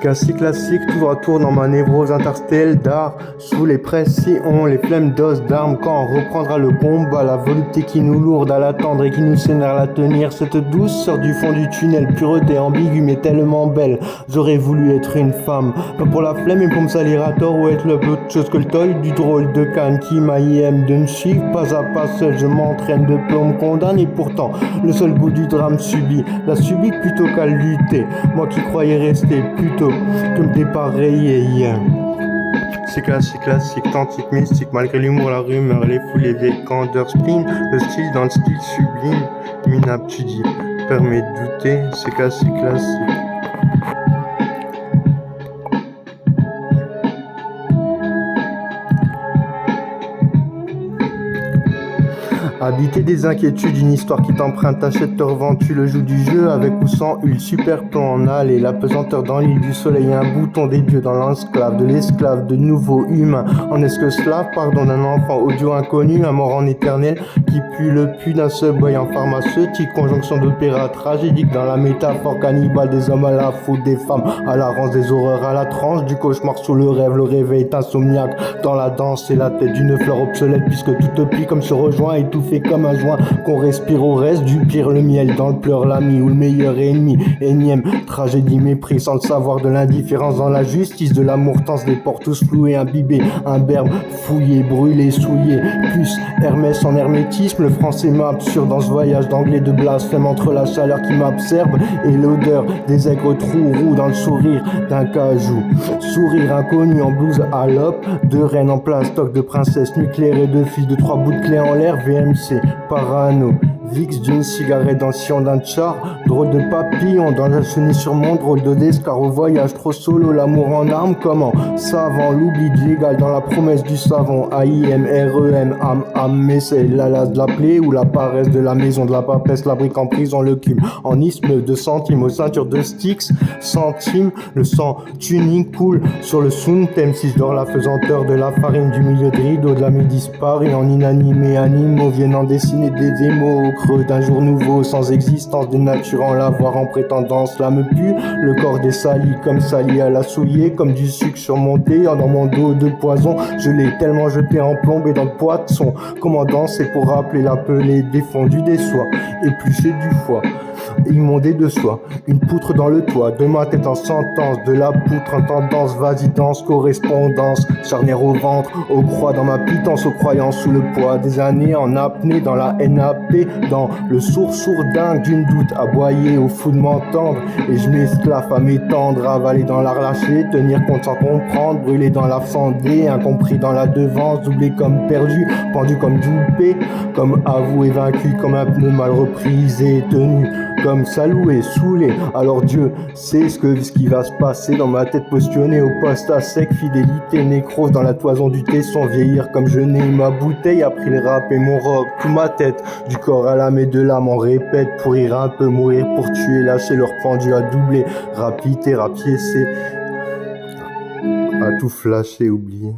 Classique, classique, tour à tour dans ma névrose interstellée d'art. Sous les pressions, les flemmes d'os d'armes. Quand on reprendra le combat, la volupté qui nous lourde à l'attendre et qui nous s'énerve à la tenir. Cette douceur du fond du tunnel, pureté ambiguë mais tellement belle. J'aurais voulu être une femme, pas pour la flemme mais pour me salir à tort ou être le peu de chose que le toll du drôle de canne qui m'aime de me suivre. Pas à pas seul, je m'entraîne de peu, on me condamne et pourtant le seul goût du drame subit la subit plutôt qu'à lutter. Moi qui croyais rester plutôt que me dépareiller. C'est classique, tantique, mystique, malgré l'humour, la rumeur, les foules, les vieilles candeurs, spleen, le style dans le style sublime, minaptudie, permet de douter, c'est classique. Habiter des inquiétudes, une histoire qui t'emprunte, t'achète, te revends, tu le joues du jeu avec ou sans huile, super plan en allée, la pesanteur dans l'île du soleil, un bouton des dieux dans l'enclave, de l'esclave, de nouveau humain, en est-ce que slave, pardon d'un enfant audio inconnu, un mort en éternel, qui pue le pu d'un subway en pharmaceutique, conjonction d'opéra tragédique dans la métaphore cannibale des hommes à la faute des femmes, à la rance des horreurs, à la tranche du cauchemar sous le rêve, le réveil est insomniaque, dans la danse c'est la tête d'une fleur obsolète, puisque tout te plie comme se rejoint et tout fait comme un joint qu'on respire au reste du pire, le miel dans le pleur, l'ami ou le meilleur ennemi, énième tragédie, mépris sans le savoir de l'indifférence dans la justice de l'amour tense, des portes tous floués, imbibés, imberbe, fouillé, brûlé, souillé, plus Hermès en hermétisme, le français m'absurde dans ce voyage d'anglais de blasphème entre la chaleur qui m'absorbe et l'odeur des aigres trous roux dans le sourire d'un cajou, sourire inconnu en blouse à l'op, de reine en plastoc, de princesse nucléaire et de fille, de 3 bouts de clé en l'air, VMC, parano, VIX d'une cigarette dans le sillon d'un char, drôle de papillon dans la chenille sur mon drôle de descar au voyage trop solo, l'amour en armes, comment savant, l'oubli de l'égal dans la promesse du savon, AIM, REM, âme, mais c'est l'alas de la plaie ou la paresse de la maison de la papesse, la brique en prison, le cube en isthme de centimes aux ceintures de Styx, centimes, le sang tuning coule sur le Suntem, si je dors la faisanteur de la farine du milieu de rideau de la nuit disparue en inanimé, animaux viennent dessiner des démos au creux d'un jour nouveau, sans existence, dénaturant la voir en prétendance, là me pue, le corps des salis, comme sali à la souillée, comme du sucre surmonté, dans mon dos de poison, je l'ai tellement jeté en plombé dans le poisson, comment danser pour rappeler l'appelé, défendu des soies, épluché du foie, immondé de soi, une poutre dans le toit, de ma tête en sentence, de la poutre en tendance, vas-y danse, correspondance, charnière au ventre, aux croix dans ma pitance, aux croyances sous le poids des années en apnée, dans la NAP, dans le sourd dingue d'une doute, aboyer au fou de m'entendre, et je m'esclave à m'étendre, avaler dans la relâcher, tenir compte sans comprendre, brûler dans la fendée, incompris dans la devance, doublé comme perdu, pendu comme doupé, comme avoué vaincu, comme un pneu mal reprisé, tenu comme saloué, saoulé, alors Dieu sait ce qui va se passer dans ma tête positionnée au poste à sec, fidélité, nécrose dans la toison du tesson, vieillir comme je n'ai ma bouteille, a pris le rap et mon rock, toute ma tête, du corps à l'âme et de l'âme, on répète, pour rire un peu, mourir pour tuer, lâcher leur pendu à doubler, rapidité, rapiécer, à tout flasher, oublier.